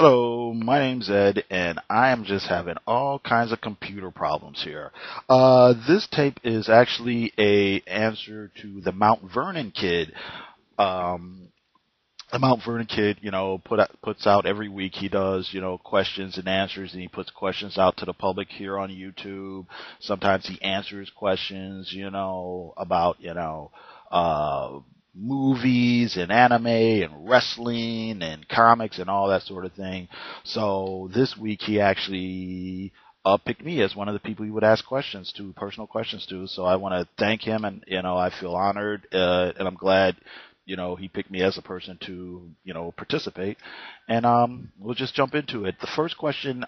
Hello, my name's Ed, and I am just having all kinds of computer problems here. This tape is actually a answer to the Mount Vernon Kid. Um, the Mount Vernon Kid, puts out every week. He does, questions and answers, and he puts questions out to the public here on YouTube. Sometimes he answers questions, about, uh, movies and anime and wrestling and comics and all that sort of thing. So this week he actually picked me as one of the people he would ask questions to, personal questions to. So I want to thank him, and I feel honored, and I'm glad he picked me as a person to participate. And we'll just jump into it. The first question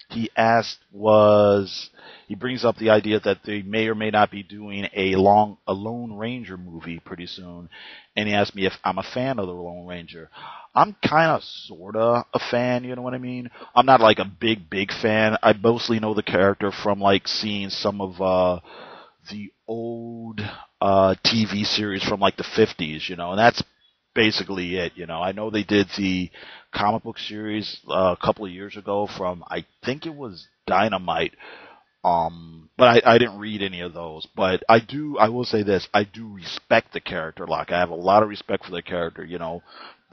he asked was, he brings up the idea that they may or may not be doing a Lone Ranger movie pretty soon, and he asked me if I'm a fan of the Lone Ranger. I'm kind of sorta a fan, you know what I mean? I'm not like a big fan. I mostly know the character from like seeing some of the old TV series from like the 50s, and that's basically it. I know they did the comic book series a couple of years ago from, I think it was Dynamite, but I didn't read any of those. But I will say this, I do respect the character. Like, I have a lot of respect for the character.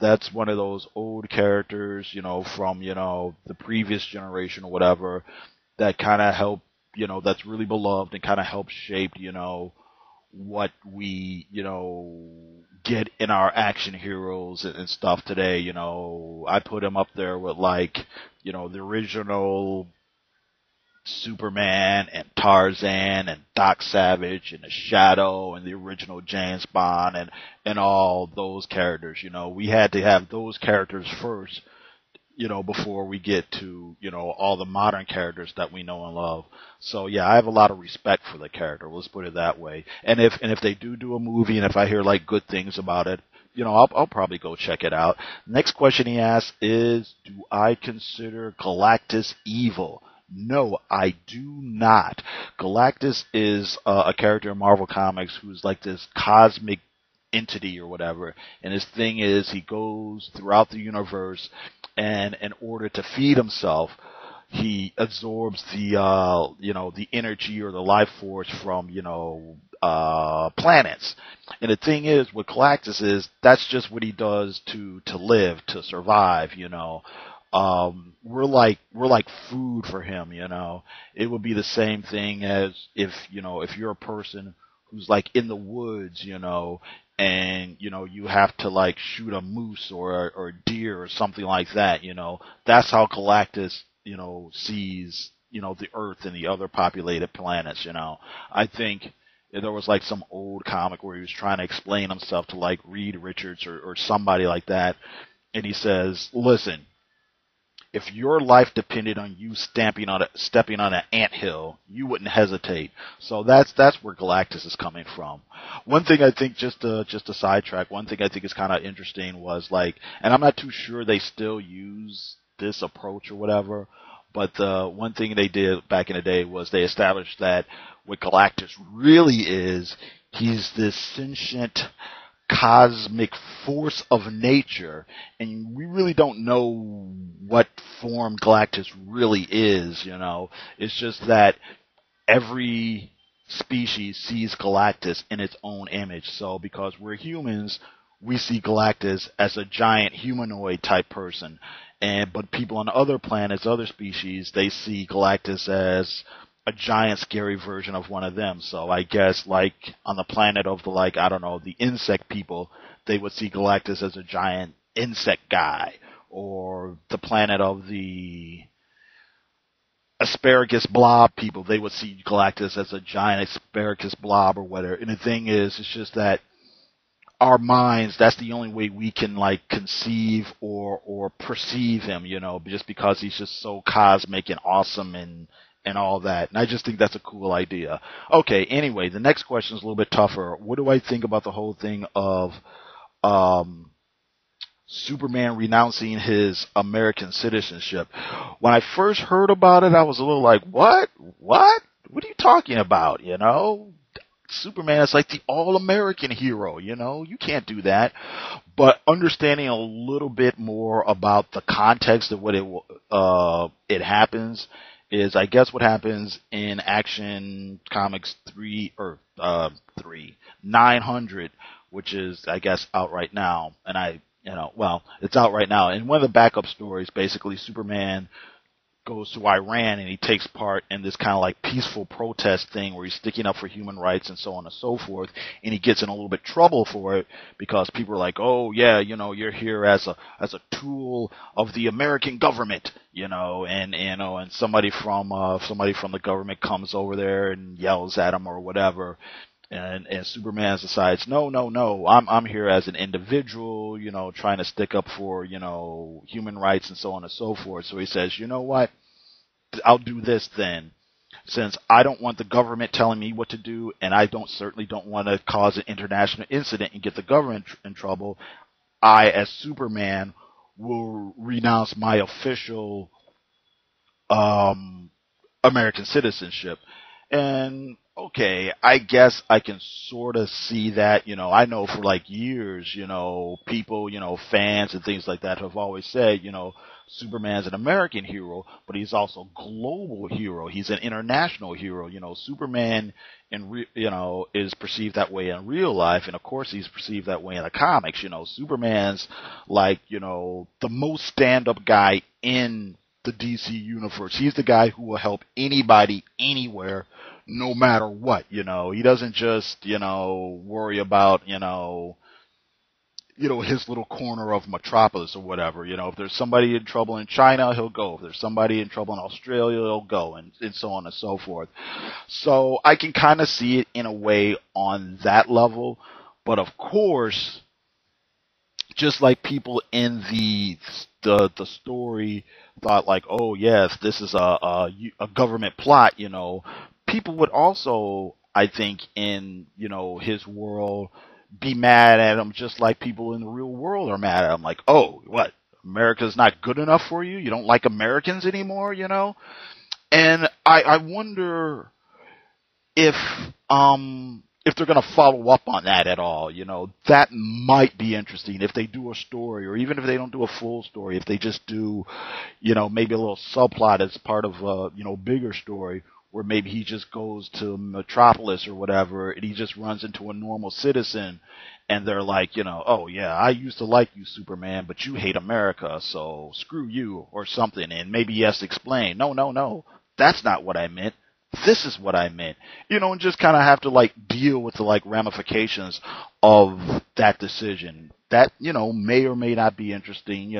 That's one of those old characters, from, the previous generation or whatever, that kind of helped, that's really beloved and kind of helped shape, what we, get in our action heroes and stuff today. I put him up there with like, the original Superman and Tarzan and Doc Savage and the Shadow and the original James Bond and all those characters. We had to have those characters first, before we get to, all the modern characters that we know and love. So yeah, I have a lot of respect for the character. Let's put it that way. And if they do a movie, and if I hear like good things about it, I'll probably go check it out. Next question he asks is, do I consider Galactus evil? No, I do not. Galactus is a character in Marvel Comics who's like this cosmic entity or whatever, and his thing is he goes throughout the universe, and in order to feed himself, he absorbs the energy or the life force from planets. And the thing is with Galactus is that's just what he does to live, to survive. We're like food for him. It would be the same thing as if you're a person who's like in the woods, and you have to like shoot a moose or a deer or something like that. That's how Galactus sees the Earth and the other populated planets. I think there was like some old comic where he was trying to explain himself to like Reed Richards or somebody like that, and he says, listen, if your life depended on you stepping on an anthill, you wouldn't hesitate. So that's where Galactus is coming from. One thing I think, just to sidetrack, one thing I think is kind of interesting was like, and I'm not too sure they still use this approach or whatever, but the one thing they did back in the day was they established that what Galactus really is, he's this sentient cosmic force of nature, and we really don't know what form Galactus really is. It's just that every species sees Galactus in its own image. So because we're humans, we see Galactus as a giant humanoid type person, but people on other planets, other species, they see Galactus as a giant scary version of one of them. So I guess like on the planet of the insect people, they would see Galactus as a giant insect guy, or the planet of the asparagus blob people, they would see Galactus as a giant asparagus blob or whatever. And the thing is, it's just that our minds, that's the only way we can like conceive or perceive him, just because he's just so cosmic and awesome and all that. And I just think that's a cool idea. Okay, anyway, the next question is a little bit tougher. What do I think about the whole thing of Superman renouncing his American citizenship? When I first heard about it, I was a little like, what? What are you talking about, Superman is like the all-American hero, you know? You can't do that. But understanding a little bit more about the context of what it happens is, I guess, what happens in Action Comics 900, which is, I guess, out right now. And it's out right now. In one of the backup stories, basically, Superman goes to Iran and he takes part in this kind of like peaceful protest thing where he's sticking up for human rights and so on and so forth, and he gets in a little bit trouble for it because people are like, oh yeah, you're here as a tool of the American government, and somebody from the government comes over there and yells at him or whatever. And Superman decides, no, I'm here as an individual, trying to stick up for, human rights and so on and so forth. So he says, you know what? I'll do this then. Since I don't want the government telling me what to do, and I certainly don't want to cause an international incident and get the government in trouble, I, as Superman, will renounce my official American citizenship. And okay, I guess I can sort of see that. I know for like years, people, fans and things like that have always said, Superman's an American hero, but he's also a global hero. He's an international hero. Superman is perceived that way in real life, and of course he's perceived that way in the comics. Superman's like, the most stand-up guy in the DC universe. He's the guy who will help anybody, anywhere, no matter what. He doesn't just, worry about, his little corner of Metropolis or whatever. If there's somebody in trouble in China, he'll go. If there's somebody in trouble in Australia, he'll go, and so on and so forth. So I can kind of see it in a way on that level. But of course, just like people in the story thought like, oh yes, this is a government plot, people would also, I think, in, his world, be mad at him just like people in the real world are mad at him. Like, oh, what? America's not good enough for you? You don't like Americans anymore, And I wonder if they're going to follow up on that at all. That might be interesting if they do a story, or even if they don't do a full story, if they just do, maybe a little subplot as part of a, bigger story, where maybe he just goes to Metropolis or whatever, and he just runs into a normal citizen, and they're like, oh yeah, I used to like you, Superman, but you hate America, so screw you, or something, and maybe he has to explain, no, that's not what I meant. This is what I meant, and just kind of have to like deal with the like ramifications of that decision. That, may or may not be interesting,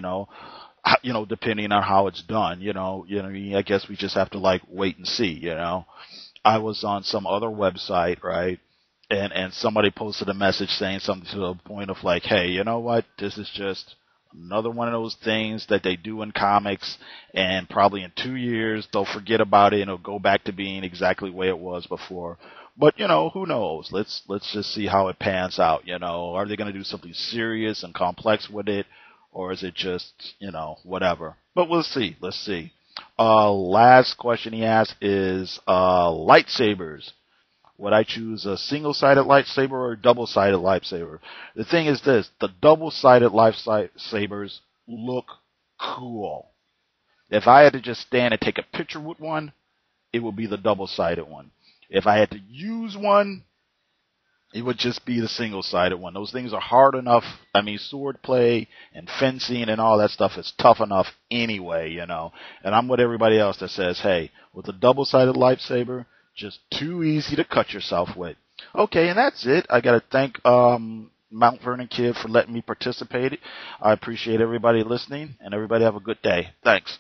depending on how it's done, I guess we just have to like wait and see, I was on some other website, right? And somebody posted a message saying something to the point of like, hey, you know what? This is just another one of those things that they do in comics, and probably in 2 years they'll forget about it and it'll go back to being exactly the way it was before. But who knows? Let's just see how it pans out. Are they going to do something serious and complex with it, or is it just whatever? But we'll see. Let's see. Last question he asked is lightsabers. Would I choose a single-sided lightsaber or a double-sided lightsaber? The thing is this: the double-sided lightsabers look cool. If I had to just stand and take a picture with one, it would be the double-sided one. If I had to use one, it would just be the single-sided one. Those things are hard enough. I mean, sword play and fencing and all that stuff is tough enough anyway, And I'm with everybody else that says, hey, with a double-sided lightsaber, just too easy to cut yourself with. Okay, and that's it. I got to thank Mt Vernon Kid for letting me participate. I appreciate everybody listening, and everybody have a good day. Thanks.